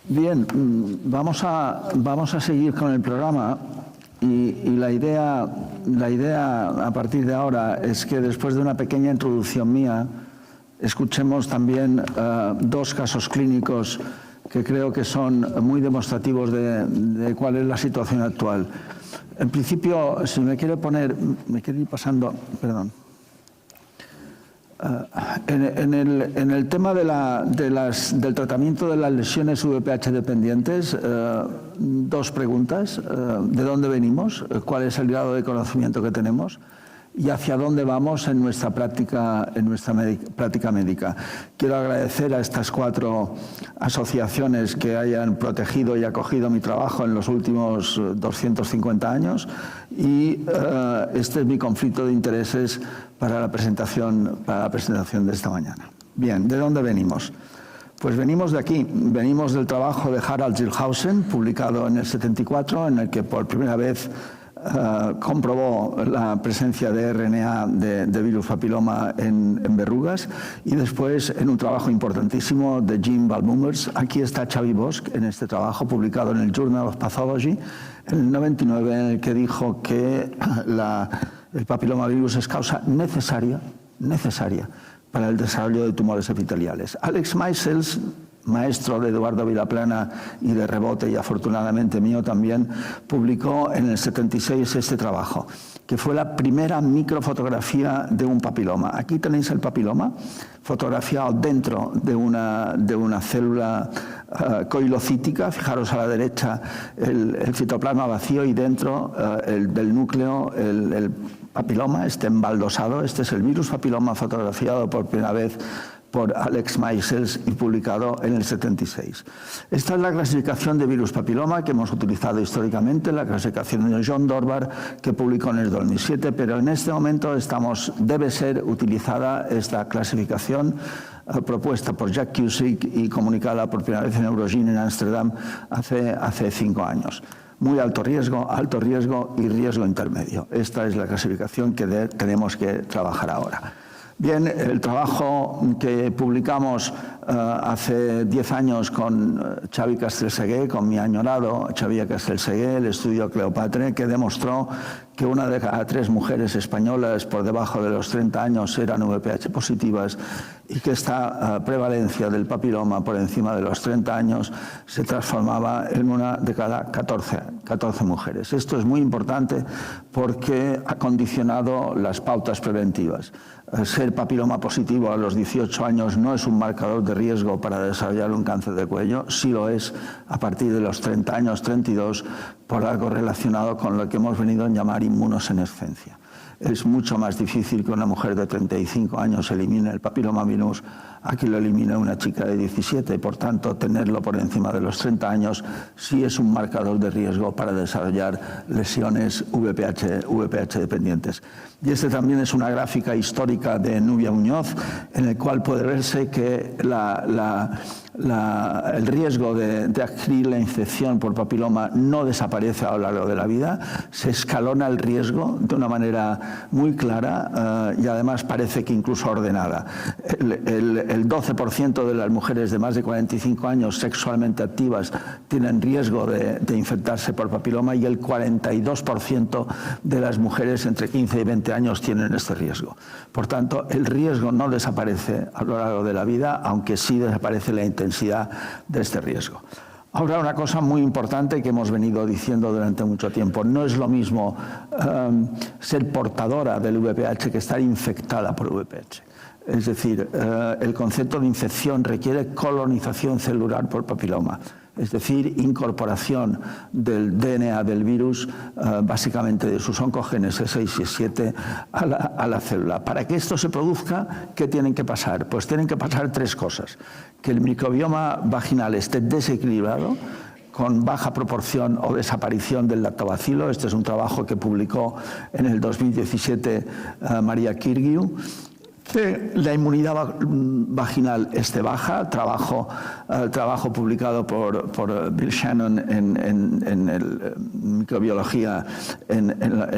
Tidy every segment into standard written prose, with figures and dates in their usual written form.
Bien, vamos a seguir con el programa y la idea a partir de ahora es que después de una pequeña introducción mía escuchemos también dos casos clínicos que creo que son muy demostrativos de cuál es la situación actual. En principio, si me quiere ir pasando, perdón. En el tema del tratamiento de las lesiones VPH dependientes, dos preguntas. ¿De dónde venimos? ¿Cuál es el grado de conocimiento que tenemos? Y hacia dónde vamos en nuestra práctica médica. Quiero agradecer a estas 4 asociaciones que hayan protegido y acogido mi trabajo en los últimos 250 años y este es mi conflicto de intereses para la presentación de esta mañana. Bien, ¿de dónde venimos? Pues venimos de aquí, venimos del trabajo de Harald Zillhausen, publicado en el 74, en el que por primera vez comprobó la presencia de RNA de virus papiloma en verrugas y después en un trabajo importantísimo de Jim Ballmummers. Aquí está Xavi Bosch en este trabajo publicado en el Journal of Pathology en el 99, en el que dijo que el papilomavirus es causa necesaria para el desarrollo de tumores epiteliales. Alex Meisels, maestro de Eduardo Vilaplana y de rebote y afortunadamente mío también, publicó en el 76 este trabajo, que fue la primera microfotografía de un papiloma. Aquí tenéis el papiloma fotografiado dentro de una célula coilocítica. Fijaros a la derecha el citoplasma vacío y dentro del núcleo el papiloma, embaldosado. Este es el virus papiloma fotografiado por primera vez por Alex Meisels y publicado en el 76. Esta es la clasificación de virus papiloma que hemos utilizado históricamente, la clasificación de John Dorbar, que publicó en el 2007, pero en este momento debe ser utilizada esta clasificación propuesta por Jack Cusick y comunicada por primera vez en Eurogine en Ámsterdam hace 5 años. Muy alto riesgo y riesgo intermedio. Esta es la clasificación que tenemos que trabajar ahora. Bien, el trabajo que publicamos hace 10 años con Xavi Castellseguer, con mi añorado Xavier Castellseguer, el estudio Cleopatra, que demostró que 1 de cada 3 mujeres españolas por debajo de los 30 años eran VPH positivas y que esta prevalencia del papiloma por encima de los 30 años se transformaba en 1 de cada 14 mujeres. Esto es muy importante porque ha condicionado las pautas preventivas. Ser papiloma positivo a los 18 años no es un marcador de riesgo para desarrollar un cáncer de cuello, sí lo es a partir de los 30 años, 32, por algo relacionado con lo que hemos venido a llamar inmunosenescencia. Es mucho más difícil que una mujer de 35 años elimine el papilomavirus a que lo elimine una chica de 17. Por tanto, tenerlo por encima de los 30 años sí es un marcador de riesgo para desarrollar lesiones VPH dependientes. Y este también es una gráfica histórica de Nubia Muñoz, en el cual puede verse que el riesgo de adquirir la infección por papiloma no desaparece a lo largo de la vida, se escalona el riesgo de una manera muy clara y además parece que incluso ordenada. El 12% de las mujeres de más de 45 años sexualmente activas tienen riesgo de infectarse por papiloma y el 42% de las mujeres entre 15 y 20 años tienen este riesgo. Por tanto, el riesgo no desaparece a lo largo de la vida, aunque sí desaparece la intensidad de este riesgo. Ahora, una cosa muy importante que hemos venido diciendo durante mucho tiempo. No es lo mismo ser portadora del VPH que estar infectada por VPH. Es decir, el concepto de infección requiere colonización celular por papiloma. Es decir, incorporación del DNA del virus, básicamente de sus oncogenes E6 y E7 a la célula. Para que esto se produzca, ¿qué tienen que pasar? Pues tienen que pasar 3 cosas. Que el microbioma vaginal esté desequilibrado, con baja proporción o desaparición del lactobacilo. Este es un trabajo que publicó en el 2017 María Kirgiu. La inmunidad vaginal esté baja, trabajo publicado por Bill Shannon en el microbiología en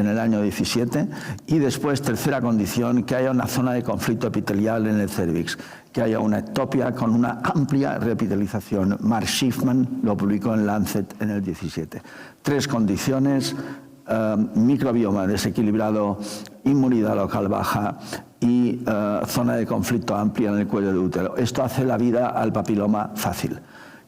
el año 17, y después, tercera condición, que haya una zona de conflicto epitelial en el cérvix, que haya una ectopia con una amplia reepitelización. Mark Schiffman lo publicó en Lancet en el 17. Tres condiciones: microbioma desequilibrado, inmunidad local baja y zona de conflicto amplia en el cuello del útero. Esto hace la vida al papiloma fácil.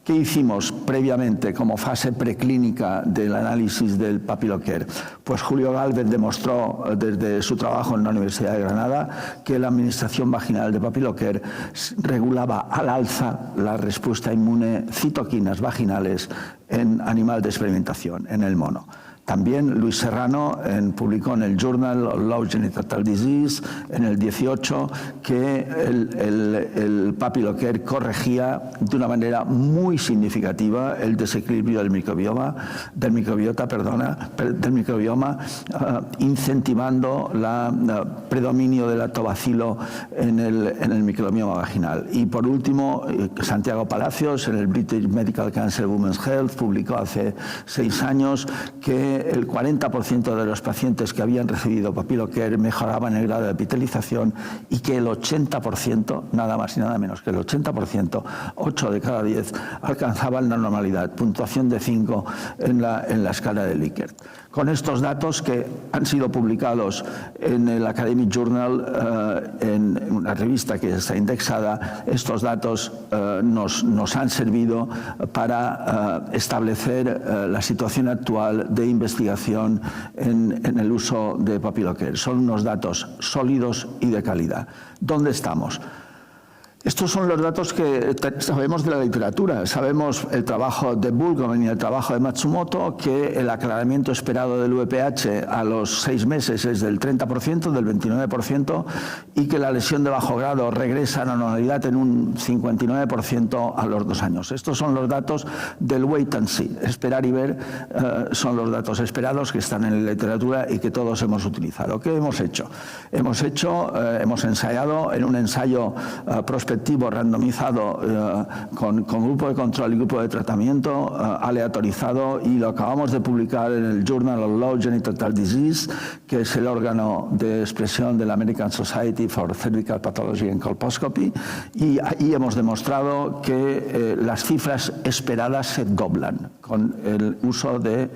¿Qué hicimos previamente como fase preclínica del análisis del papilocare? Pues Julio Gálvez demostró desde su trabajo en la Universidad de Granada que la administración vaginal de papilocare regulaba al alza la respuesta inmune, citoquinas vaginales en animal de experimentación, en el mono. También Luis Serrano publicó en el Journal of Low Genital Disease en el 18 que el papilocare corregía de una manera muy significativa el desequilibrio del microbioma, incentivando el predominio del lactobacilo en el microbioma vaginal. Y por último, Santiago Palacios en el British Medical Council Women's Health publicó hace 6 años que el 40% de los pacientes que habían recibido papilocare mejoraban el grado de epitelización y que el 80%, nada más y nada menos que el 80%, 8 de cada 10, alcanzaban la normalidad, puntuación de 5 en la escala de Likert. Con estos datos que han sido publicados en el Academic Journal, en una revista que está indexada, estos datos nos han servido para establecer la situación actual de investigación en el uso de papilocare. Son unos datos sólidos y de calidad. ¿Dónde estamos? Estos son los datos que sabemos de la literatura. Sabemos el trabajo de Bulgman y el trabajo de Matsumoto, que el aclaramiento esperado del VPH a los 6 meses es del 30%, del 29%, y que la lesión de bajo grado regresa a la normalidad en un 59% a los 2 años. Estos son los datos del wait and see. Esperar y ver son los datos esperados que están en la literatura y que todos hemos utilizado. ¿Qué hemos hecho? Hemos ensayado en un ensayo prospectivo randomizado con grupo de control y grupo de tratamiento aleatorizado, y lo acabamos de publicar en el Journal of Low Genital Disease, que es el órgano de expresión de la American Society for Cervical Pathology and Colposcopy, y ahí hemos demostrado que las cifras esperadas se doblan con el uso de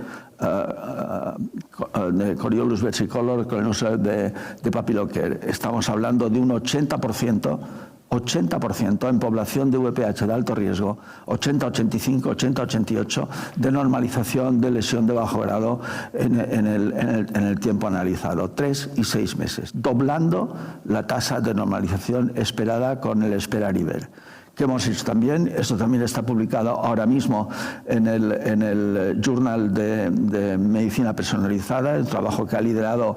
Coriolus versicolor, con el uso de papilocare. Estamos hablando de un 80% en población de VPH de alto riesgo, 80-85, 80-88 de normalización de lesión de bajo grado en el tiempo analizado, 3 y 6 meses, doblando la tasa de normalización esperada con el esperar y ver. ¿Qué hemos hecho también? Esto también está publicado ahora mismo en el Journal de Medicina Personalizada, el trabajo que ha liderado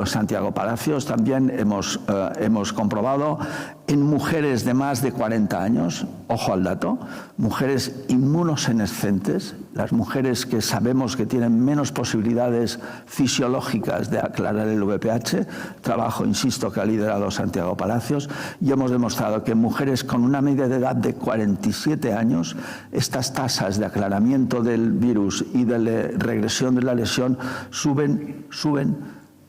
Santiago Palacios. También hemos comprobado en mujeres de más de 40 años, ojo al dato, mujeres inmunosenescentes, las mujeres que sabemos que tienen menos posibilidades fisiológicas de aclarar el VPH, trabajo, insisto, que ha liderado Santiago Palacios, y hemos demostrado que en mujeres con una media de edad de 47 años, estas tasas de aclaramiento del virus y de regresión de la lesión suben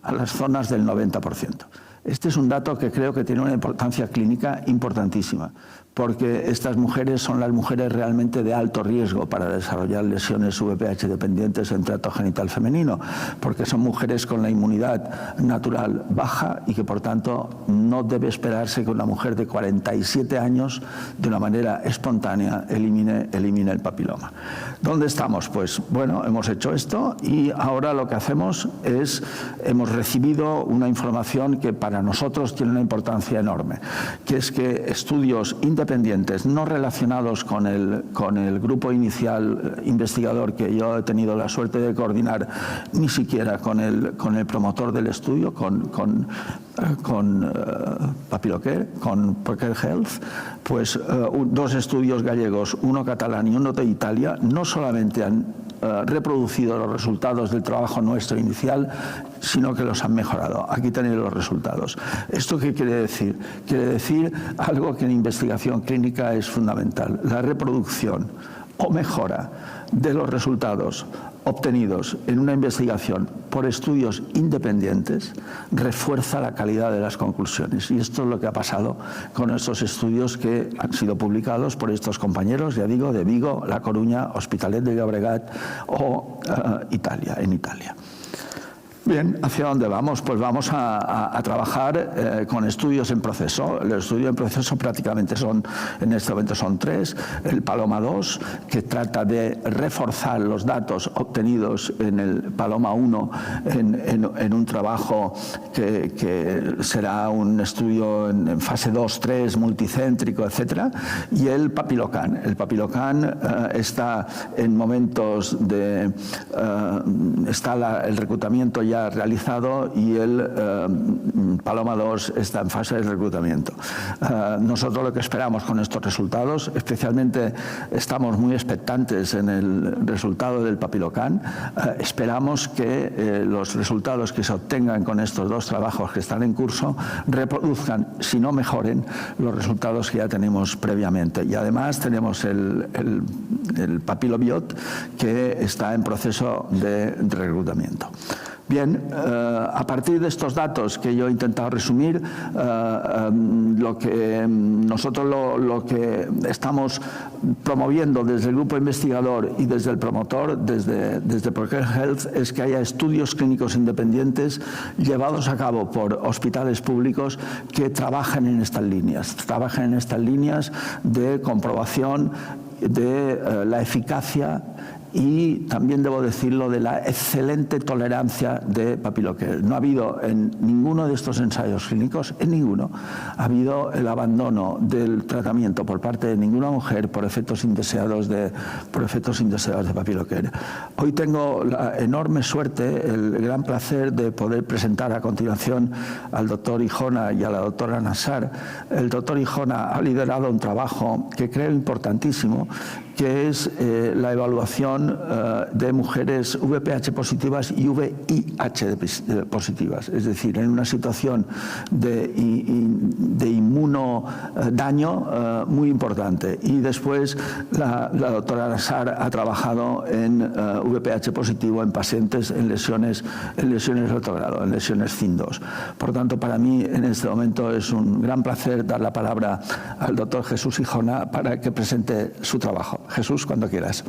a las zonas del 90%. Este es un dato que creo que tiene una importancia clínica importantísima, porque estas mujeres son las mujeres realmente de alto riesgo para desarrollar lesiones VPH dependientes en tracto genital femenino, porque son mujeres con la inmunidad natural baja y que por tanto no debe esperarse que una mujer de 47 años de una manera espontánea elimine el papiloma. ¿Dónde estamos? Pues bueno, hemos hecho esto y ahora lo que hacemos es, hemos recibido una información que para nosotros tiene una importancia enorme, que es que estudios independientes no relacionados con el grupo inicial investigador que yo he tenido la suerte de coordinar, ni siquiera con el promotor del estudio, con papilocare, con Procare Health, pues 2 estudios gallegos, uno catalán y uno de Italia, no solamente han reproducido los resultados del trabajo nuestro inicial, sino que los han mejorado. Aquí tenéis los resultados. ¿Esto qué quiere decir? Quiere decir algo que en investigación clínica es fundamental: la reproducción o mejora de los resultados obtenidos en una investigación por estudios independientes refuerza la calidad de las conclusiones. Y esto es lo que ha pasado con estos estudios que han sido publicados por estos compañeros, ya digo, de Vigo, La Coruña, Hospitalet de Llobregat o en Italia. Bien, ¿hacia dónde vamos? Pues vamos a trabajar con estudios en proceso. Los estudios en proceso prácticamente en este momento son 3. El Paloma 2, que trata de reforzar los datos obtenidos en el Paloma 1 en un trabajo que será un estudio en fase 2, 3, multicéntrico, etcétera. Y el Papilocan. El Papilocan está en momentos de... está el reclutamiento ya realizado y el Paloma 2 está en fase de reclutamiento. Nosotros lo que esperamos con estos resultados, especialmente estamos muy expectantes en el resultado del Papilocan, esperamos que los resultados que se obtengan con estos 2 trabajos que están en curso reproduzcan, si no mejoren, los resultados que ya tenemos previamente. Y además tenemos el Papilobiot, que está en proceso de reclutamiento. Bien, a partir de estos datos que yo he intentado resumir, lo que estamos promoviendo desde el grupo investigador y desde el promotor, desde Procare Health, es que haya estudios clínicos independientes llevados a cabo por hospitales públicos que trabajen en estas líneas de comprobación de la eficacia y también debo decirlo de la excelente tolerancia de Papiloquer. No ha habido en ninguno de estos ensayos clínicos, en ninguno, ha habido el abandono del tratamiento por parte de ninguna mujer por efectos indeseados de Papiloquer. Hoy tengo la enorme suerte, el gran placer de poder presentar a continuación al doctor Hijona y a la doctora Nassar. El doctor Hijona ha liderado un trabajo que creo importantísimo, que es la evaluación de mujeres VPH positivas y VIH positivas, es decir, en una situación de inmunodaño muy importante. Y después la doctora Nassar ha trabajado en VPH positivo en pacientes en lesiones de alto grado, en lesiones CIN2. Por tanto, para mí en este momento es un gran placer dar la palabra al doctor Jesús Hijona para que presente su trabajo. Jesús, cuando quieras.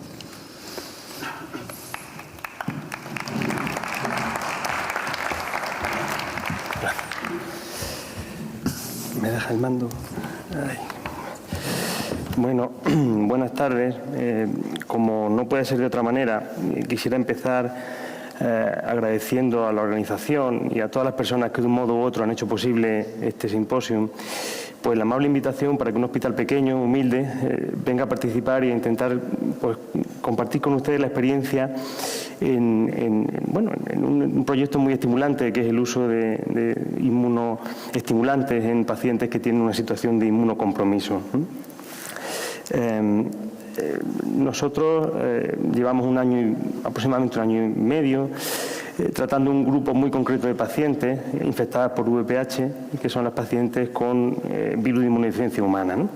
¿Me deja el mando? Ay. Bueno, buenas tardes. Como no puede ser de otra manera, quisiera empezar agradeciendo a la organización y a todas las personas que de un modo u otro han hecho posible este simposio, pues la amable invitación para que un hospital pequeño, humilde, venga a participar e intentar pues, compartir con ustedes la experiencia en un proyecto muy estimulante, que es el uso de inmunoestimulantes en pacientes que tienen una situación de inmunocompromiso. Nosotros llevamos aproximadamente un año y medio, tratando un grupo muy concreto de pacientes infectadas por VPH, que son las pacientes con virus de inmunodeficiencia humana, ¿no?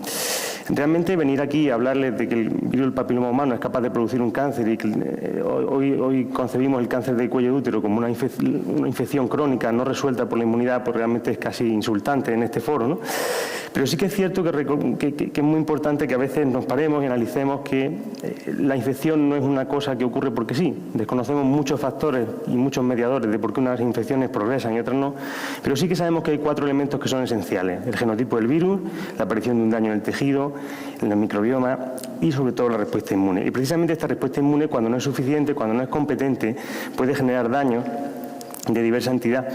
Realmente venir aquí a hablarles de que el virus del papiloma humano es capaz de producir un cáncer y que hoy concebimos el cáncer de cuello de útero como una infección crónica no resuelta por la inmunidad, pues realmente es casi insultante en este foro, ¿no? Pero sí que es cierto que es muy importante que a veces nos paremos y analicemos que la infección no es una cosa que ocurre porque sí. Desconocemos muchos factores y muchos mediadores de por qué unas infecciones progresan y otras no, pero sí que sabemos que hay 4 elementos que son esenciales: el genotipo del virus, la aparición de un daño en el tejido, en el microbioma y sobre todo la respuesta inmune. Y precisamente esta respuesta inmune, cuando no es suficiente, cuando no es competente, puede generar daño de diversa entidad.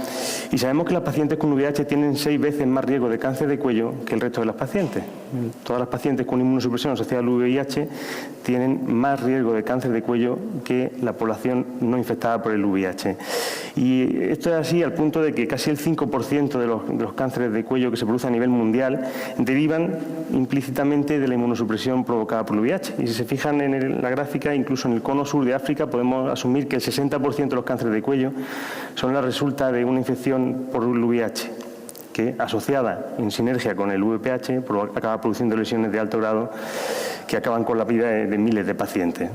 Y sabemos que las pacientes con VIH tienen 6 veces más riesgo de cáncer de cuello que el resto de las pacientes. Todas las pacientes con inmunosupresión asociada al VIH tienen más riesgo de cáncer de cuello que la población no infectada por el VIH. Y esto es así al punto de que casi el 5% de los cánceres de cuello que se producen a nivel mundial derivan implícitamente de la inmunosupresión provocada por el VIH. Y si se fijan en la gráfica, incluso en el cono sur de África, podemos asumir que el 60% de los cánceres de cuello son la resulta de una infección por el VIH, que asociada en sinergia con el VPH acaba produciendo lesiones de alto grado que acaban con la vida de miles de pacientes.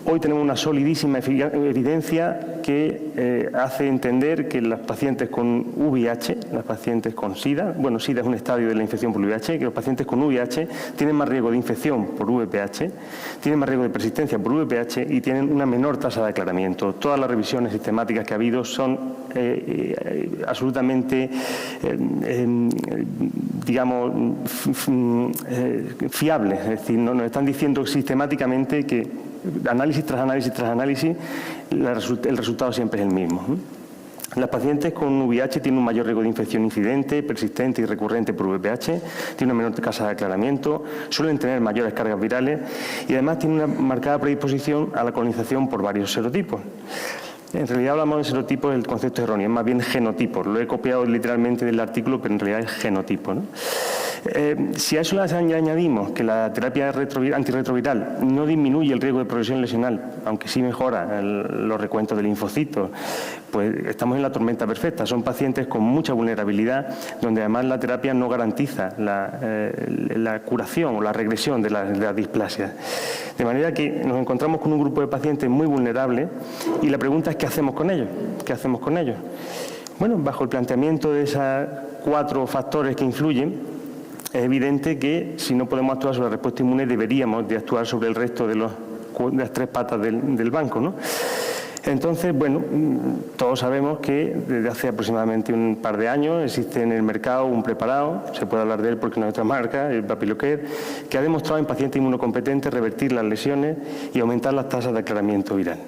Hoy tenemos una solidísima evidencia que hace entender que las pacientes con VIH, las pacientes con SIDA, bueno, SIDA es un estadio de la infección por VIH, que los pacientes con VIH tienen más riesgo de infección por VPH, tienen más riesgo de persistencia por VPH y tienen una menor tasa de aclaramiento. Todas las revisiones sistemáticas que ha habido son absolutamente, digamos, fiables, es decir, nos están diciendo sistemáticamente que análisis tras análisis tras análisis, el resultado siempre es el mismo. Las pacientes con VIH tienen un mayor riesgo de infección incidente, persistente y recurrente por VPH, tienen una menor tasa de aclaramiento, suelen tener mayores cargas virales y además tienen una marcada predisposición a la colonización por varios serotipos. En realidad hablamos de serotipos, el concepto es erróneo, es más bien genotipos. Lo he copiado literalmente del artículo, pero en realidad es genotipo, ¿no? Si a eso le añadimos que la terapia antirretroviral no disminuye el riesgo de progresión lesional, aunque sí mejora los recuentos de linfocitos, pues estamos en la tormenta perfecta. Son pacientes con mucha vulnerabilidad, donde además la terapia no garantiza la curación o la regresión de las displasias. De manera que nos encontramos con un grupo de pacientes muy vulnerables y la pregunta es ¿qué hacemos con ellos? ¿Qué hacemos con ellos? Bueno, bajo el planteamiento de esos 4 factores que influyen, es evidente que si no podemos actuar sobre la respuesta inmune deberíamos de actuar sobre el resto de las 3 patas del banco, ¿no? Entonces, bueno, todos sabemos que desde hace aproximadamente un par de años existe en el mercado un preparado, se puede hablar de él porque no es otra marca, el Papilocare, que ha demostrado en pacientes inmunocompetentes revertir las lesiones y aumentar las tasas de aclaramiento viral.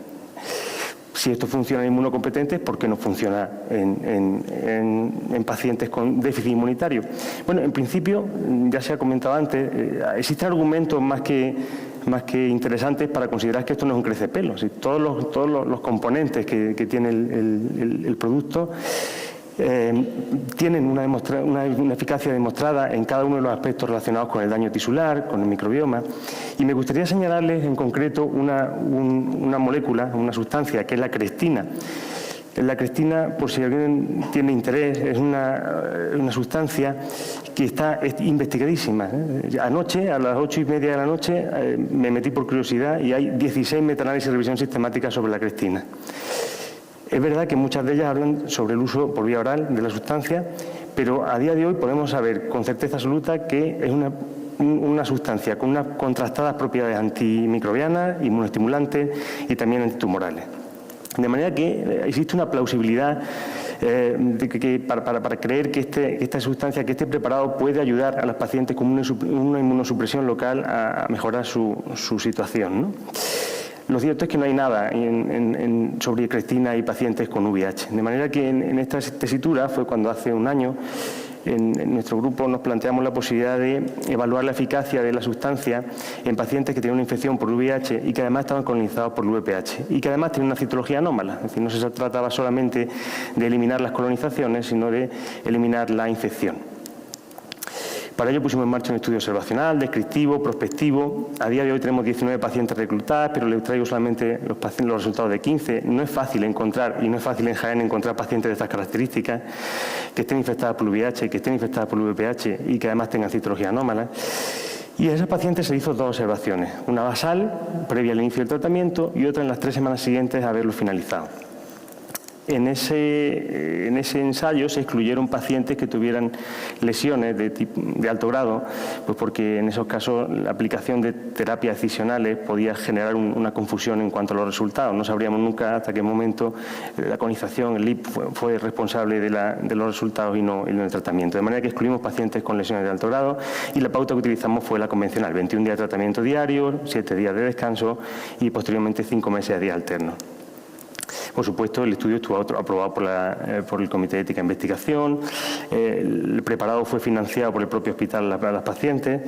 Si esto funciona en inmunocompetentes, ¿por qué no funciona en pacientes con déficit inmunitario? Bueno, en principio, ya se ha comentado antes, existen argumentos más que interesantes para considerar que esto no es un crecepelo. Si todos los componentes que tiene el producto tienen una eficacia demostrada en cada uno de los aspectos relacionados con el daño tisular, con el microbioma. Y me gustaría señalarles en concreto una molécula, una sustancia, que es la crestina. La crestina, por si alguien tiene interés, es una sustancia que está investigadísima. Anoche, a las 8:30 de la noche, me metí por curiosidad y hay 16 metaanálisis de revisión sistemática sobre la crestina. Es verdad que muchas de ellas hablan sobre el uso por vía oral de la sustancia, pero a día de hoy podemos saber con certeza absoluta que es una sustancia con unas contrastadas propiedades antimicrobianas, inmunoestimulantes y también antitumorales. De manera que existe una plausibilidad para creer que esta sustancia, que este preparado puede ayudar a las pacientes con una inmunosupresión local a mejorar su situación, ¿no? Lo cierto es que no hay nada sobre crestina y pacientes con VIH. De manera que en esta tesitura fue cuando hace un año en nuestro grupo nos planteamos la posibilidad de evaluar la eficacia de la sustancia en pacientes que tienen una infección por VIH y que además estaban colonizados por VPH y que además tienen una citología anómala. Es decir, no se trataba solamente de eliminar las colonizaciones, sino de eliminar la infección. Para ello pusimos en marcha un estudio observacional, descriptivo, prospectivo. A día de hoy tenemos 19 pacientes reclutadas, pero les traigo solamente los resultados de 15. No es fácil encontrar, y no es fácil en Jaén encontrar pacientes de estas características, que estén infectadas por VIH, que estén infectadas por VPH y que además tengan citología anómala. Y a esas pacientes se hizo 2 observaciones, una basal, previa al inicio del tratamiento, y otra en las 3 semanas siguientes a haberlo finalizado. En ese ensayo se excluyeron pacientes que tuvieran lesiones de alto grado, pues porque en esos casos la aplicación de terapias excisionales podía generar una confusión en cuanto a los resultados. No sabríamos nunca hasta qué momento la colonización, el LIP, fue responsable de los resultados y no del tratamiento. De manera que excluimos pacientes con lesiones de alto grado y la pauta que utilizamos fue la convencional, 21 días de tratamiento diario, 7 días de descanso y posteriormente 5 meses a día alterno. Por supuesto, el estudio estuvo aprobado por el Comité de Ética e Investigación, el preparado fue financiado por el propio hospital para las pacientes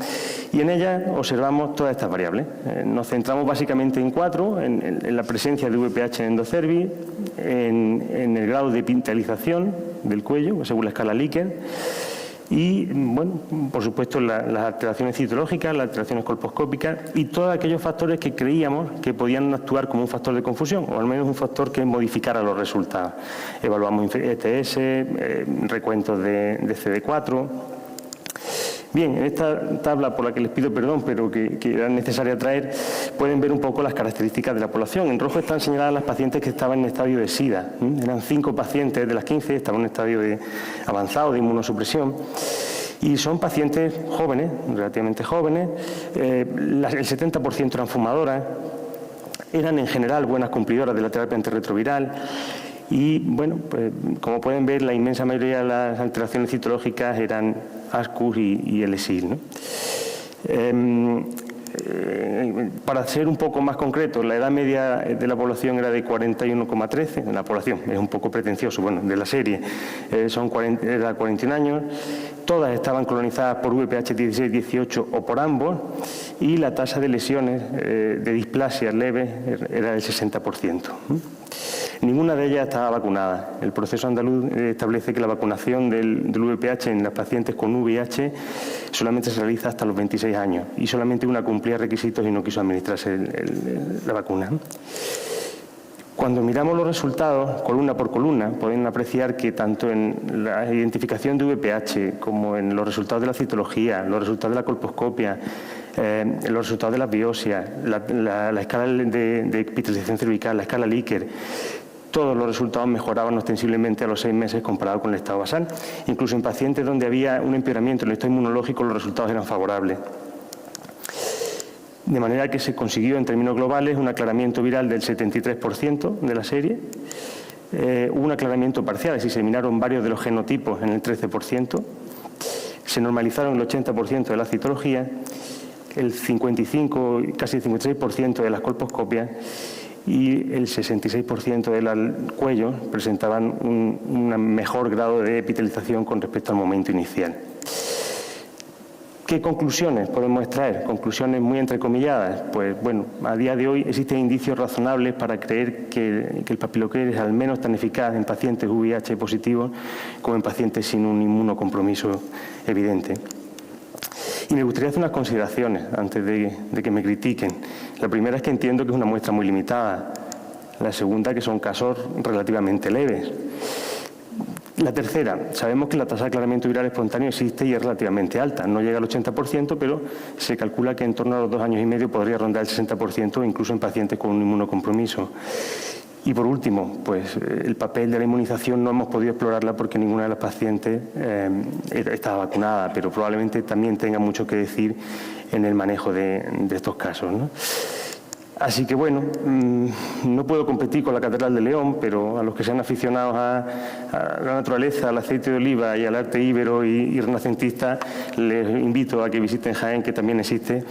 y en ella observamos todas estas variables. Nos centramos básicamente en 4, en la presencia de VPH en endocervix, en el grado de epitelización del cuello, según la escala Likert, y, bueno, por supuesto, las alteraciones citológicas, las alteraciones colposcópicas y todos aquellos factores que creíamos que podían actuar como un factor de confusión, o al menos un factor que modificara los resultados. Evaluamos ETS, recuentos de CD4. Bien, en esta tabla, por la que les pido perdón, pero que era necesaria traer, pueden ver un poco las características de la población. En rojo están señaladas las pacientes que estaban en estadio de SIDA. Eran 5 pacientes de las 15, estaban en estadio avanzado de inmunosupresión. Y son pacientes jóvenes, relativamente jóvenes. El 70% eran fumadoras. Eran en general buenas cumplidoras de la terapia antirretroviral. Y, bueno, pues, como pueden ver, la inmensa mayoría de las alteraciones citológicas eran ASCUS y ELESIL, ¿no? Para ser un poco más concreto, la edad media de la población era de 41,13, la población, es un poco pretencioso, bueno, de la serie, era 41 años, todas estaban colonizadas por VPH 16, 18 o por ambos, y la tasa de lesiones de displasia leves era del 60%. Ninguna de ellas estaba vacunada. El proceso andaluz establece que la vacunación del VPH en las pacientes con VIH solamente se realiza hasta los 26 años y solamente una cumplía requisitos y no quiso administrarse la vacuna. Cuando miramos los resultados, columna por columna, pueden apreciar que tanto en la identificación de VPH como en los resultados de la citología, los resultados de la colposcopia, los resultados de las biopsias, la escala de epitelización cervical, la escala Likert, todos los resultados mejoraban ostensiblemente a los 6 meses comparado con el estado basal. Incluso en pacientes donde había un empeoramiento en el estado inmunológico, los resultados eran favorables. De manera que se consiguió en términos globales un aclaramiento viral del 73% de la serie. Hubo un aclaramiento parcial, es decir, se eliminaron varios de los genotipos en el 13%. Se normalizaron el 80% de la citología, el 55, casi el 56% de las colposcopias y el 66% del cuello presentaban un mejor grado de epitelización con respecto al momento inicial. ¿Qué conclusiones podemos extraer? Conclusiones muy entrecomilladas. Pues bueno, a día de hoy existen indicios razonables para creer que el papiloquir es al menos tan eficaz en pacientes VIH positivos como en pacientes sin un inmunocompromiso evidente. Y me gustaría hacer unas consideraciones antes de que me critiquen. La primera es que entiendo que es una muestra muy limitada. La segunda, que son casos relativamente leves. La tercera, sabemos que la tasa de aclaramiento viral espontáneo existe y es relativamente alta. No llega al 80%, pero se calcula que en torno a los 2 años y medio podría rondar el 60%, incluso en pacientes con un inmunocompromiso. Y por último, pues el papel de la inmunización no hemos podido explorarla porque ninguna de las pacientes estaba vacunada, pero probablemente también tenga mucho que decir en el manejo de estos casos, ¿no? Así que bueno, no puedo competir con la Catedral de León, pero a los que sean aficionados a la naturaleza, al aceite de oliva y al arte íbero y renacentista, les invito a que visiten Jaén, que también existe,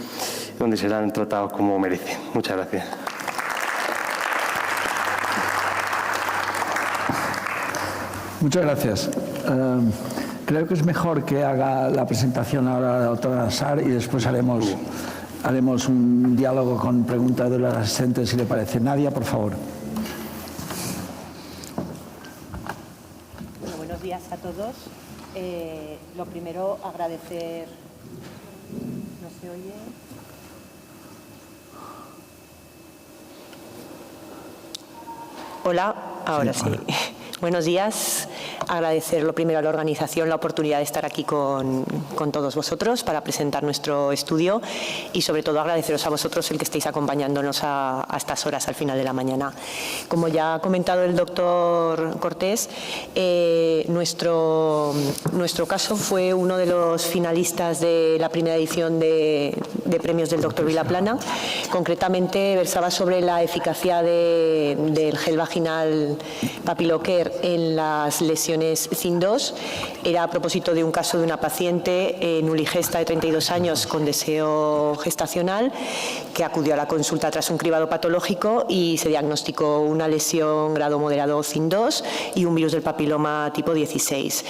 donde serán tratados como merecen. Muchas gracias. Muchas gracias. Creo que es mejor que haga la presentación ahora la doctora Nassar y después haremos un diálogo con preguntas de los asistentes, si le parece. Nadia, por favor. Bueno, buenos días a todos. Lo primero, agradecer... ¿No se oye? Hola, ahora sí. Hola. Buenos días. Agradecer lo primero a la organización la oportunidad de estar aquí con todos vosotros para presentar nuestro estudio y sobre todo agradeceros a vosotros el que estéis acompañándonos a estas horas al final de la mañana. Como ya ha comentado el doctor Cortés, nuestro caso fue uno de los finalistas de la primera edición de premios del doctor Vilaplana. Concretamente versaba sobre la eficacia del gel vaginal Papiloquer en las lesiones lesiones CIN2. Era a propósito de un caso de una paciente nuligesta de 32 años con deseo gestacional que acudió a la consulta tras un cribado patológico y se diagnosticó una lesión grado moderado CIN2 y un virus del papiloma tipo 16.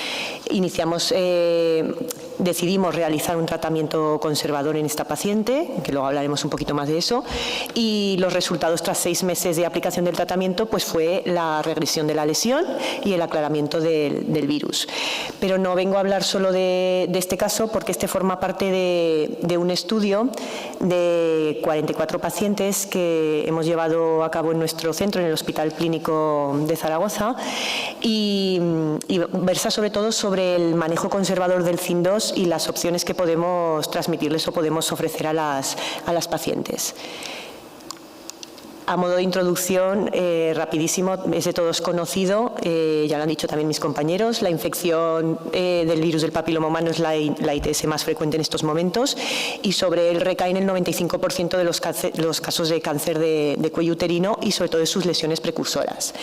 Decidimos realizar un tratamiento conservador en esta paciente, que luego hablaremos un poquito más de eso, y los resultados tras 6 meses de aplicación del tratamiento pues fue la regresión de la lesión y el aclaramiento del virus. Pero no vengo a hablar solo de este caso porque este forma parte de un estudio de 44 pacientes que hemos llevado a cabo en nuestro centro, en el Hospital Clínico de Zaragoza, y versa sobre todo sobre el manejo conservador del CIN2 y las opciones que podemos transmitirles o podemos ofrecer a las pacientes. A modo de introducción, rapidísimo, es de todos conocido, ya lo han dicho también mis compañeros, la infección del virus del papiloma humano es la ITS más frecuente en estos momentos y sobre él recaen el 95% de los casos de cáncer de cuello uterino y sobre todo de sus lesiones precursoras.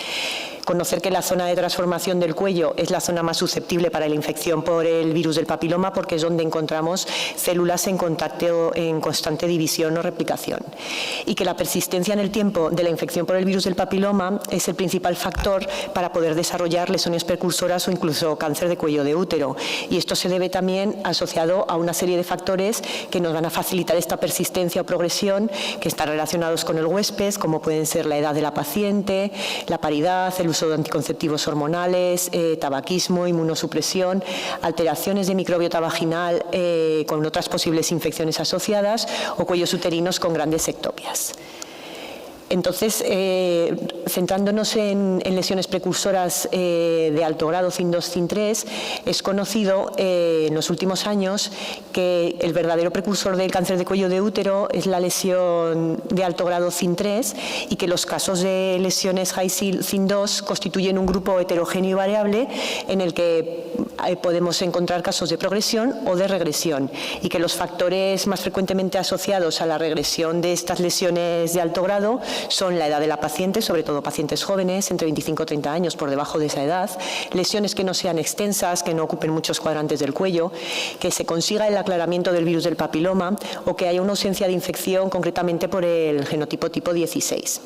Conocer que la zona de transformación del cuello es la zona más susceptible para la infección por el virus del papiloma porque es donde encontramos células en constante división o replicación. Y que la persistencia en el tiempo de la infección por el virus del papiloma es el principal factor para poder desarrollar lesiones precursoras o incluso cáncer de cuello de útero. Y esto se debe también asociado a una serie de factores que nos van a facilitar esta persistencia o progresión que están relacionados con el huésped, como pueden ser la edad de la paciente, la paridad, el uso de anticonceptivos hormonales, tabaquismo, inmunosupresión, alteraciones de microbiota vaginal con otras posibles infecciones asociadas o cuellos uterinos con grandes ectopias. Entonces, centrándonos en lesiones precursoras de alto grado CIN2, CIN3, es conocido en los últimos años que el verdadero precursor del cáncer de cuello de útero es la lesión de alto grado CIN3 y que los casos de lesiones high CIN2 constituyen un grupo heterogéneo y variable en el que podemos encontrar casos de progresión o de regresión y que los factores más frecuentemente asociados a la regresión de estas lesiones de alto grado son la edad de la paciente, sobre todo pacientes jóvenes, entre 25 y 30 años, por debajo de esa edad, lesiones que no sean extensas, que no ocupen muchos cuadrantes del cuello, que se consiga el aclaramiento del virus del papiloma o que haya una ausencia de infección, concretamente por el genotipo tipo 16.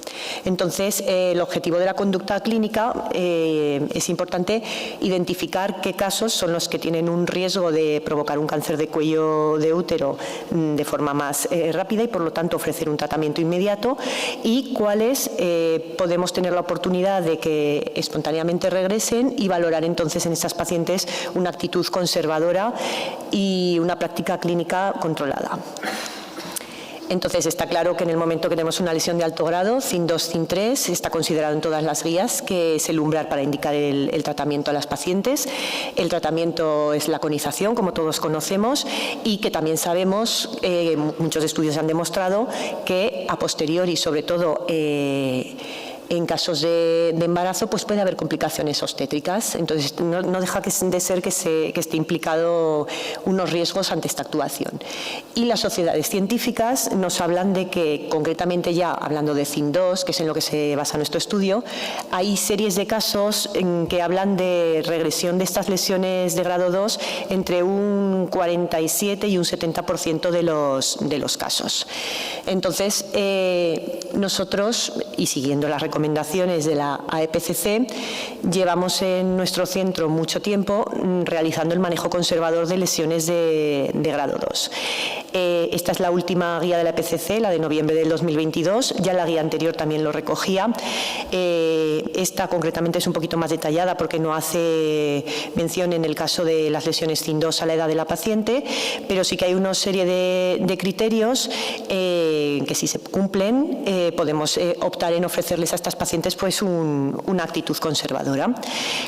Entonces, el objetivo de la conducta clínica es importante identificar qué casos son los que tienen un riesgo de provocar un cáncer de cuello de útero de forma más rápida y, por lo tanto, ofrecer un tratamiento inmediato y cuáles podemos tener la oportunidad de que espontáneamente regresen y valorar entonces en estas pacientes una actitud conservadora y una práctica clínica controlada. Entonces, está claro que en el momento que tenemos una lesión de alto grado, CIN2, CIN3, está considerado en todas las guías que es el umbral para indicar el tratamiento a las pacientes. El tratamiento es la conización, como todos conocemos, y que también sabemos, muchos estudios han demostrado, que a posteriori, sobre todo en casos de embarazo, pues puede haber complicaciones obstétricas. Entonces, no deja de ser que esté implicado unos riesgos ante esta actuación. Y las sociedades científicas nos hablan de que, concretamente ya hablando de CIN2, que es en lo que se basa nuestro estudio, hay series de casos en que hablan de regresión de estas lesiones de grado 2 entre un 47 y un 70% de los casos. Entonces, nosotros, y siguiendo las recomendaciones de la AEPCC, llevamos en nuestro centro mucho tiempo realizando el manejo conservador de lesiones de grado 2. Esta es la última guía de la AEPCC, la de noviembre del 2022, ya la guía anterior también lo recogía. Esta concretamente es un poquito más detallada porque no hace mención en el caso de las lesiones CIN2 a la edad de la paciente, pero sí que hay una serie de criterios que si se cumplen podemos optar en ofrecerles a estas pacientes pues una actitud conservadora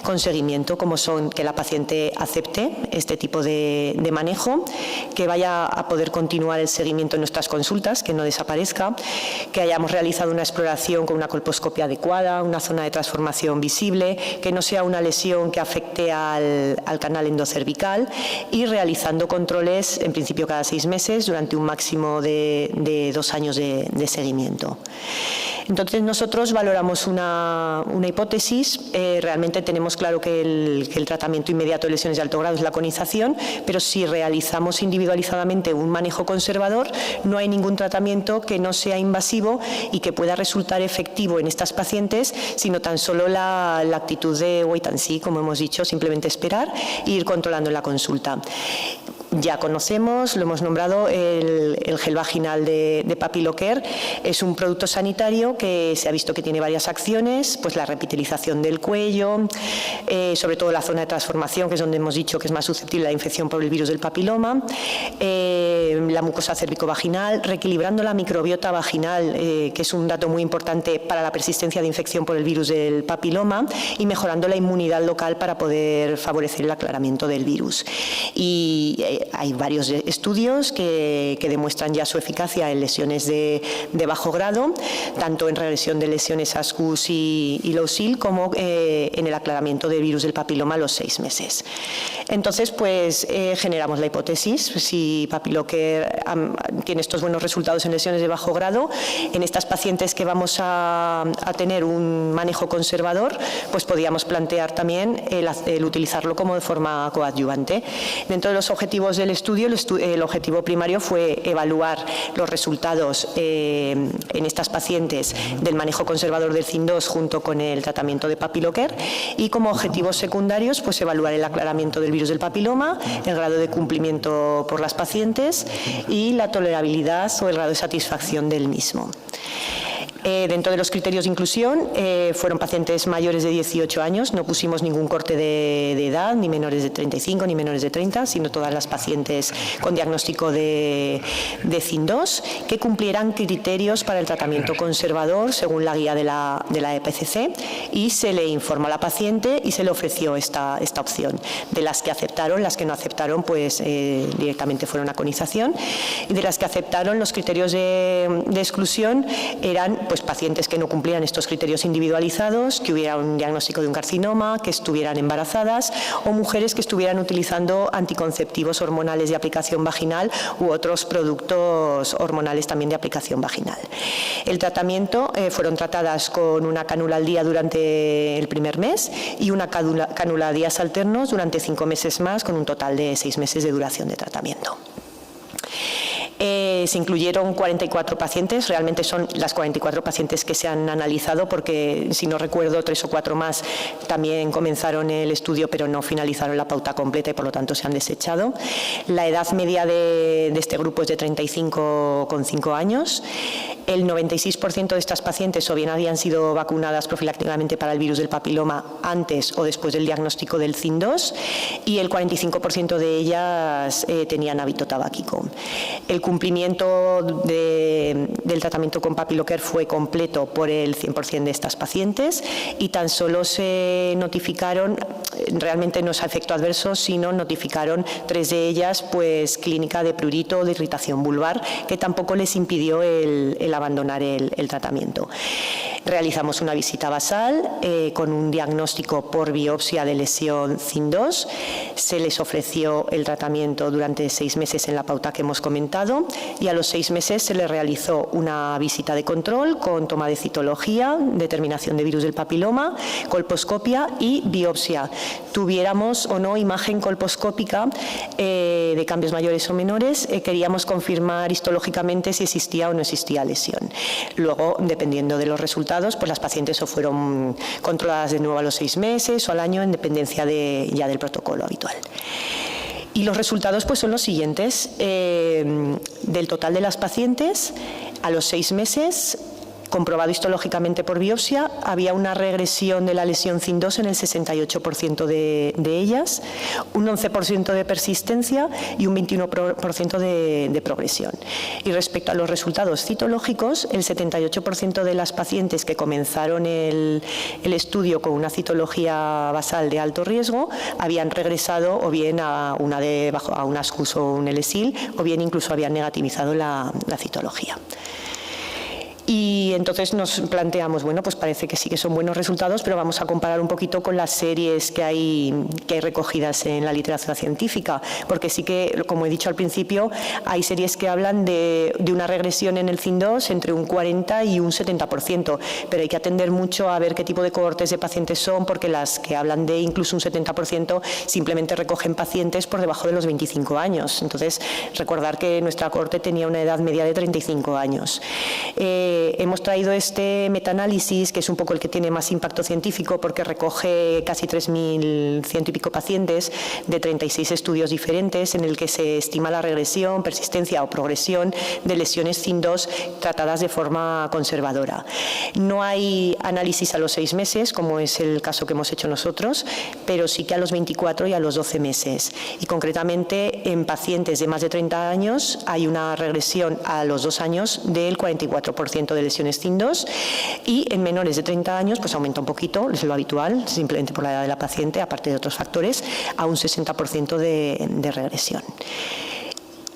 con seguimiento, como son que la paciente acepte este tipo de manejo, que vaya a poder continuar el seguimiento en nuestras consultas, que no desaparezca, que hayamos realizado una exploración con una colposcopia adecuada, una zona de transformación visible, que no sea una lesión que afecte al canal endocervical y realizando controles, en principio cada 6 meses, durante un máximo de 2 años de seguimiento. Entonces, nosotros valoramos una hipótesis. Realmente tenemos claro que el tratamiento inmediato de lesiones de alto grado es la conización, pero si realizamos individualizadamente un manejo conservador, no hay ningún tratamiento que no sea invasivo y que pueda resultar efectivo en estas pacientes, sino tan solo la actitud de wait and see, como hemos dicho, simplemente esperar e ir controlando en la consulta. Ya conocemos, lo hemos nombrado, el gel vaginal de Papilocare. Es un producto sanitario que se ha visto que tiene varias acciones, pues la repitelización del cuello, sobre todo la zona de transformación, que es donde hemos dicho que es más susceptible a la infección por el virus del papiloma, la mucosa cérvico-vaginal, reequilibrando la microbiota vaginal, que es un dato muy importante para la persistencia de infección por el virus del papiloma, y mejorando la inmunidad local para poder favorecer el aclaramiento del virus. Y hay varios estudios que demuestran ya su eficacia en lesiones de bajo grado, tanto en regresión de lesiones ASCUS y LOSIL como en el aclaramiento del virus del papiloma a los 6 meses. Entonces, pues generamos la hipótesis. Si Papilocare tiene estos buenos resultados en lesiones de bajo grado, en estas pacientes que vamos a tener un manejo conservador, pues podríamos plantear también el utilizarlo como de forma coadyuvante. Dentro de los objetivos del estudio, el objetivo primario fue evaluar los resultados en estas pacientes del manejo conservador del CIN2 junto con el tratamiento de Papilocare, y como objetivos secundarios, pues evaluar el aclaramiento del virus del papiloma, el grado de cumplimiento por las pacientes y la tolerabilidad o el grado de satisfacción del mismo. Dentro de los criterios de inclusión fueron pacientes mayores de 18 años, no pusimos ningún corte de edad, ni menores de 35 ni menores de 30, sino todas las pacientes con diagnóstico de CIN2 que cumplieran criterios para el tratamiento conservador según la guía de la EPCC, y se le informó a la paciente y se le ofreció esta opción. De las que aceptaron, las que no aceptaron pues directamente fueron a conización, y de las que aceptaron, los criterios de exclusión eran pues pacientes que no cumplían estos criterios individualizados, que hubiera un diagnóstico de un carcinoma, que estuvieran embarazadas, o mujeres que estuvieran utilizando anticonceptivos hormonales de aplicación vaginal u otros productos hormonales también de aplicación vaginal. El tratamiento fueron tratadas con una cánula al día durante el primer mes y una cánula a días alternos durante 5 meses más, con un total de 6 meses de duración de tratamiento. Se incluyeron 44 pacientes, realmente son las 44 pacientes que se han analizado, porque si no recuerdo 3 o 4 más también comenzaron el estudio pero no finalizaron la pauta completa y por lo tanto se han desechado. La edad media de este grupo es de 35,5 años. El 96% de estas pacientes o bien habían sido vacunadas profilácticamente para el virus del papiloma antes o después del diagnóstico del CIN2, y el 45% de ellas tenían hábito tabáquico. El cumplimiento del tratamiento con Papilocare fue completo por el 100% de estas pacientes, y tan solo se notificaron, realmente no es a efecto adverso, sino notificaron 3 de ellas pues clínica de prurito o de irritación vulvar, que tampoco les impidió el abandonar el tratamiento. Realizamos una visita basal con un diagnóstico por biopsia de lesión CIN2. Se les ofreció el tratamiento durante 6 meses en la pauta que hemos comentado, y a los 6 meses se les realizó una visita de control con toma de citología, determinación de virus del papiloma, colposcopia y biopsia. Tuviéramos o no imagen colposcópica de cambios mayores o menores, queríamos confirmar histológicamente si existía o no existía lesión. Luego, dependiendo de los resultados, pues las pacientes o fueron controladas de nuevo a los 6 meses o al año, en dependencia ya del protocolo habitual. Y los resultados pues son los siguientes. Del total de las pacientes, a los 6 meses, comprobado histológicamente por biopsia, había una regresión de la lesión CIN2 en el 68% de ellas, un 11% de persistencia y un 21% de progresión. Y respecto a los resultados citológicos, el 78% de las pacientes que comenzaron el estudio con una citología basal de alto riesgo habían regresado o bien a un ASCUS o un LSIL, o bien incluso habían negativizado la citología. Y entonces nos planteamos, bueno, pues parece que sí que son buenos resultados, pero vamos a comparar un poquito con las series que hay recogidas en la literatura científica, porque sí que, como he dicho al principio, hay series que hablan de una regresión en el CIN2 entre un 40 y un 70%, pero hay que atender mucho a ver qué tipo de cohortes de pacientes son, porque las que hablan de incluso un 70% simplemente recogen pacientes por debajo de los 25 años. Entonces, recordar que nuestra cohorte tenía una edad media de 35 años. Hemos traído este metaanálisis, que es un poco el que tiene más impacto científico, porque recoge casi 3.100 y pico pacientes de 36 estudios diferentes, en el que se estima la regresión, persistencia o progresión de lesiones CIN2 tratadas de forma conservadora. No hay análisis a los 6 meses, como es el caso que hemos hecho nosotros, pero sí que a los 24 y a los 12 meses. Y concretamente en pacientes de más de 30 años hay una regresión a los 2 años del 44% de lesiones CIN2, y en menores de 30 años pues aumenta un poquito, es lo habitual, simplemente por la edad de la paciente, aparte de otros factores, a un 60% de regresión.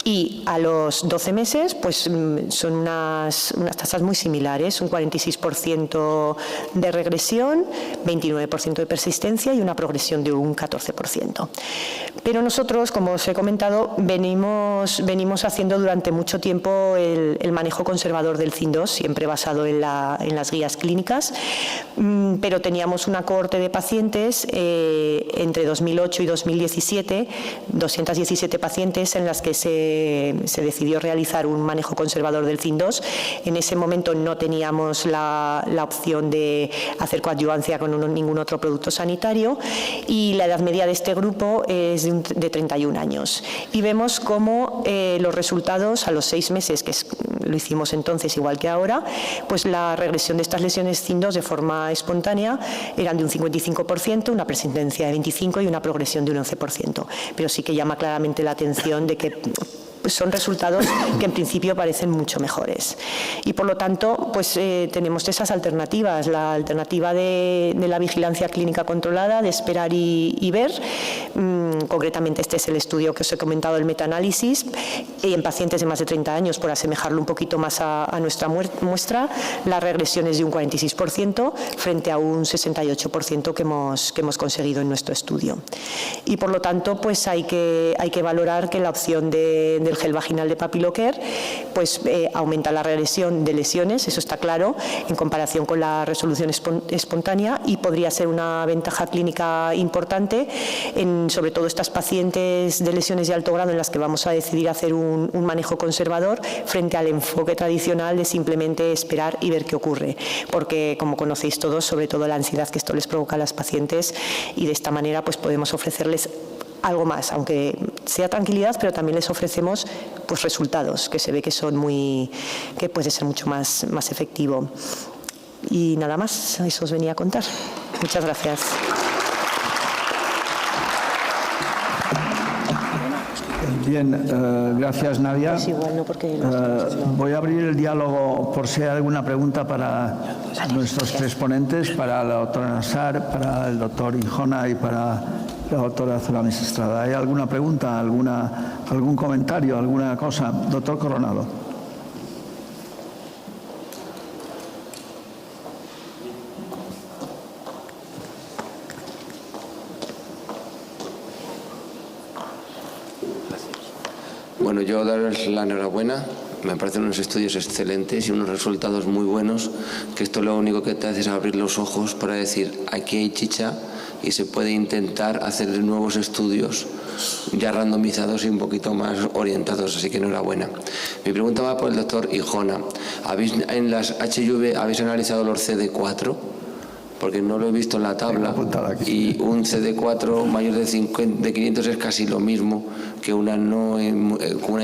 Y a los 12 meses pues son unas tasas muy similares, un 46% de regresión, 29% de persistencia y una progresión de un 14%. Pero nosotros, como os he comentado, venimos haciendo durante mucho tiempo el manejo conservador del CIN2, siempre basado en las guías clínicas, pero teníamos una cohorte de pacientes entre 2008 y 2017, 217 pacientes en las que se decidió realizar un manejo conservador del CIN2. En ese momento no teníamos la opción de hacer coadyuvancia con ningún otro producto sanitario, y la edad media de este grupo es de 31 años. Y vemos cómo los resultados a los 6 meses, que lo hicimos entonces igual que ahora, pues la regresión de estas lesiones CIN2 de forma espontánea eran de un 55%, una persistencia de 25% y una progresión de un 11%. Pero sí que llama claramente la atención de que son resultados que en principio parecen mucho mejores. Y por lo tanto, pues tenemos esas alternativas, la alternativa de la vigilancia clínica controlada, de esperar y ver. Concretamente este es el estudio que os he comentado, el metaanálisis, en pacientes de más de 30 años, por asemejarlo un poquito más a nuestra muestra, la regresión es de un 46% frente a un 68% que hemos conseguido en nuestro estudio. Y por lo tanto, pues hay que valorar que la opción del gel vaginal de Papilocare pues aumenta la regresión de lesiones, eso está claro, en comparación con la resolución espontánea, y podría ser una ventaja clínica importante en sobre todo estas pacientes de lesiones de alto grado en las que vamos a decidir hacer un manejo conservador frente al enfoque tradicional de simplemente esperar y ver qué ocurre, porque como conocéis todos, sobre todo la ansiedad que esto les provoca a las pacientes, y de esta manera pues podemos ofrecerles algo más, aunque sea tranquilidad, pero también les ofrecemos pues resultados que se ve que puede ser mucho más efectivo. Y nada más, eso os venía a contar. Muchas gracias. Bien, gracias Nadia. Pues igual, no, porque voy a abrir el diálogo por si hay alguna pregunta para nuestros 3 ponentes, para la doctora Nassar, para el doctor Hijona y para la doctora Zoramis Estrada. ¿Hay alguna pregunta, algún comentario, alguna cosa? Doctor Coronado. Bueno, yo darles la enhorabuena. Me parecen unos estudios excelentes y unos resultados muy buenos, que esto lo único que te hace es abrir los ojos para decir, aquí hay chicha y se puede intentar hacer nuevos estudios ya randomizados y un poquito más orientados, así que enhorabuena. Mi pregunta va por el doctor Hijona. En las HV habéis analizado los CD4? Porque no lo he visto en la tabla, y un CD4 mayor de 500 es casi lo mismo que una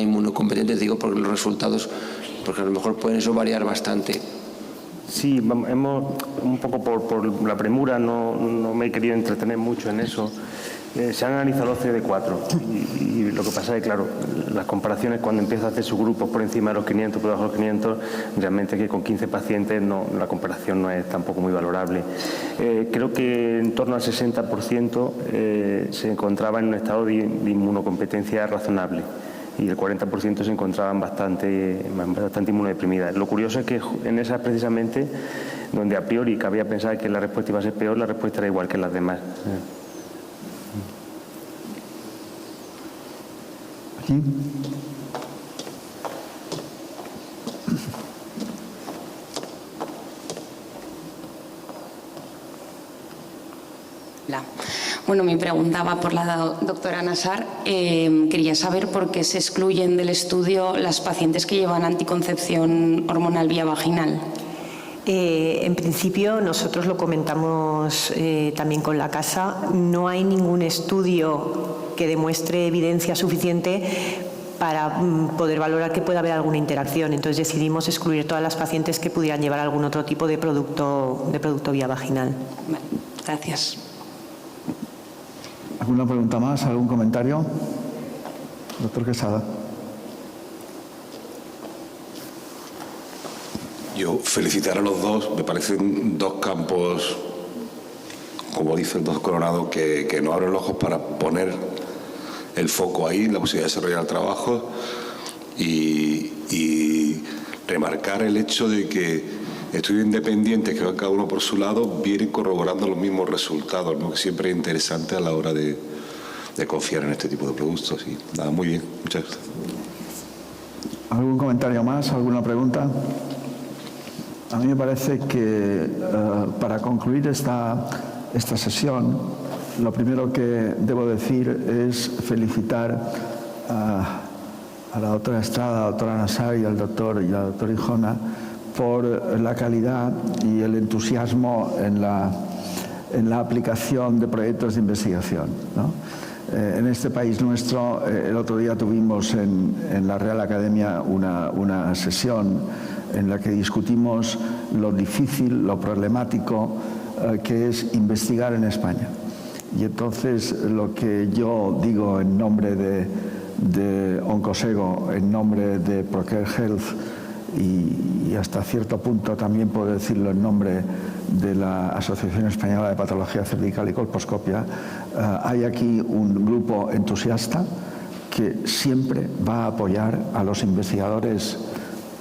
inmunocompetente, digo, porque los resultados, porque a lo mejor pueden eso variar bastante. Sí, hemos, un poco por la premura, no me he querido entretener mucho en eso. Se han analizado los CD4 y lo que pasa es que, claro, las comparaciones cuando empieza a hacer sus grupos por encima de los 500, por debajo de los 500, realmente que con 15 pacientes la comparación no es tampoco muy valorable. Creo que en torno al 60% se encontraba en un estado de inmunocompetencia razonable y el 40% se encontraban bastante inmunodeprimidas. Lo curioso es que en esas precisamente, donde a priori cabía pensar que la respuesta iba a ser peor, la respuesta era igual que en las demás. Aquí. Hola. Bueno, mi pregunta va por la doctora Nassar. Quería saber por qué se excluyen del estudio las pacientes que llevan anticoncepción hormonal vía vaginal. En principio, nosotros lo comentamos también con la casa, no hay ningún estudio que demuestre evidencia suficiente para poder valorar que pueda haber alguna interacción. Entonces decidimos excluir todas las pacientes que pudieran llevar algún otro tipo de producto vía vaginal. Vale, gracias. ¿Alguna pregunta más? ¿Algún comentario? Doctor Quesada. Yo felicitar a los dos, me parecen dos campos, como dice el doctor Coronado, que nos abren los ojos para poner el foco ahí, la posibilidad de desarrollar el trabajo y remarcar el hecho de que estudios independientes que van cada uno por su lado vienen corroborando los mismos resultados, ¿no? Que siempre es interesante a la hora de confiar en este tipo de productos. Y nada, muy bien, muchas gracias. ¿Algún comentario más? ¿Alguna pregunta? A mí me parece que para concluir esta sesión, lo primero que debo decir es felicitar a la doctora Estrada, a la doctora Nassar y al doctor Hijona por la calidad y el entusiasmo en la aplicación de proyectos de investigación, ¿no? En este país nuestro, el otro día tuvimos en la Real Academia una sesión en la que discutimos lo difícil, lo problemático que es investigar en España. Y entonces lo que yo digo en nombre de Oncosego, en nombre de Procare Health y hasta cierto punto también puedo decirlo en nombre de la Asociación Española de Patología Cervical y Colposcopia, hay aquí un grupo entusiasta que siempre va a apoyar a los investigadores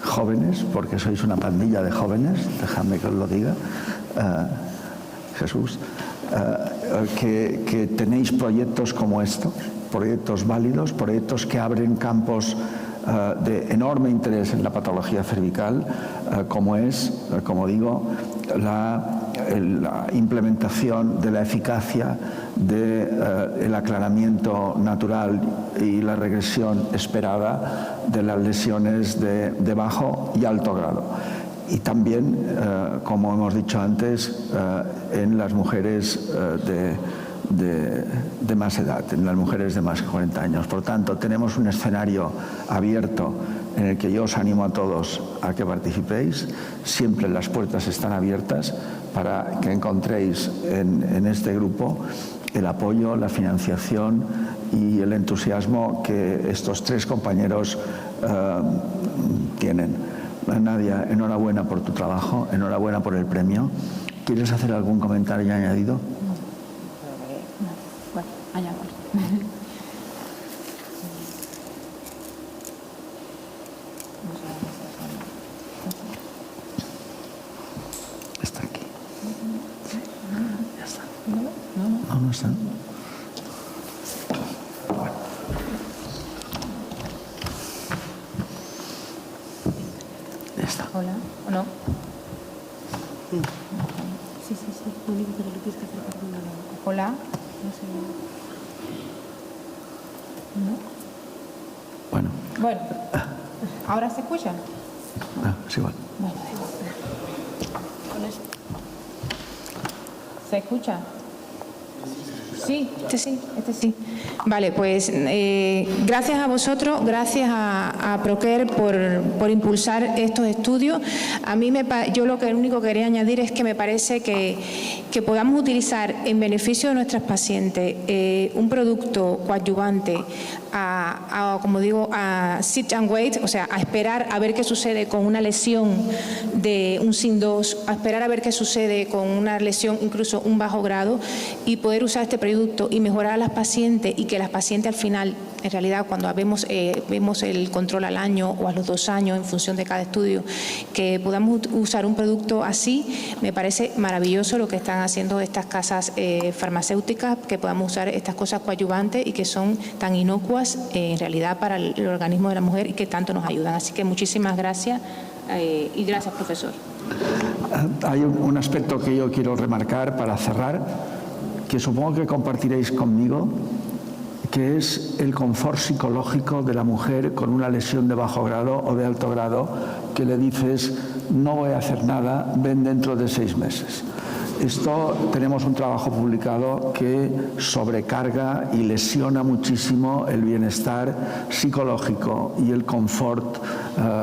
jóvenes, porque sois una pandilla de jóvenes, dejadme que os lo diga, Jesús, que tenéis proyectos como estos, proyectos válidos, proyectos que abren campos de enorme interés en la patología cervical, como es, como digo, la implementación de la eficacia del aclaramiento natural y la regresión esperada de las lesiones de bajo y alto grado. Y también, como hemos dicho antes, en las mujeres de más edad, en las mujeres de más de 40 años. Por tanto, tenemos un escenario abierto en el que yo os animo a todos a que participéis. Siempre las puertas están abiertas para que encontréis en este grupo el apoyo, la financiación y el entusiasmo que estos tres compañeros tienen. Nadia, enhorabuena por tu trabajo, enhorabuena por el premio. ¿Quieres hacer algún comentario añadido? Bueno, allá vamos. Está aquí. Ya está. No está. Ya está. Hola, ¿o no? Sí, lo único que lo tienes que hacer por una lado. Hola, no sé. ¿No? Bueno. Bueno, ¿ahora se escucha? Es igual. Vale. ¿Se escucha? Sí, este sí. Vale, pues gracias a vosotros, gracias a Procare por impulsar estos estudios. A mí yo lo único que quería añadir es que me parece que podamos utilizar en beneficio de nuestras pacientes un producto coadyuvante como digo, a sit and wait, o sea, a esperar a ver qué sucede con una lesión de un SIN2, a esperar a ver qué sucede con una lesión, incluso un bajo grado, y poder usar este producto y mejorar a las pacientes, y que las pacientes al final, en realidad, cuando vemos el control al año o a los 2 años, en función de cada estudio, que podamos usar un producto así, me parece maravilloso lo que están haciendo estas casas farmacéuticas, que podamos usar estas cosas coadyuvantes y que son tan inocuas en realidad para el organismo de la mujer y que tanto nos ayudan. Así que muchísimas gracias y gracias, profesor. Hay un aspecto que yo quiero remarcar para cerrar, que supongo que compartiréis conmigo, que es el confort psicológico de la mujer con una lesión de bajo grado o de alto grado, que le dices, no voy a hacer nada, ven dentro de 6 meses. Esto tenemos un trabajo publicado que sobrecarga y lesiona muchísimo el bienestar psicológico y el confort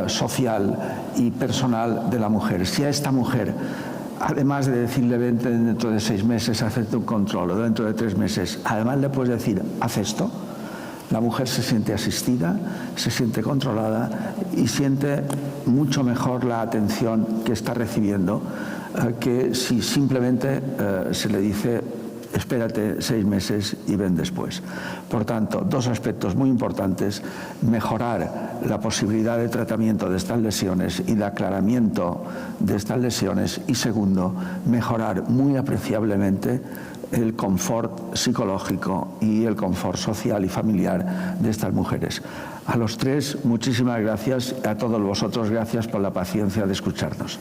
social y personal de la mujer. Si a esta mujer, además de decirle vente dentro de 6 meses, hacerte un control, o dentro de 3 meses, además le puedes decir, haz esto, la mujer se siente asistida, se siente controlada y siente mucho mejor la atención que está recibiendo que si simplemente se le dice espérate 6 meses y ven después. Por tanto, 2 aspectos muy importantes: mejorar la posibilidad de tratamiento de estas lesiones y de aclaramiento de estas lesiones, y segundo, mejorar muy apreciablemente el confort psicológico y el confort social y familiar de estas mujeres. A los 3, muchísimas gracias. A todos vosotros, gracias por la paciencia de escucharnos.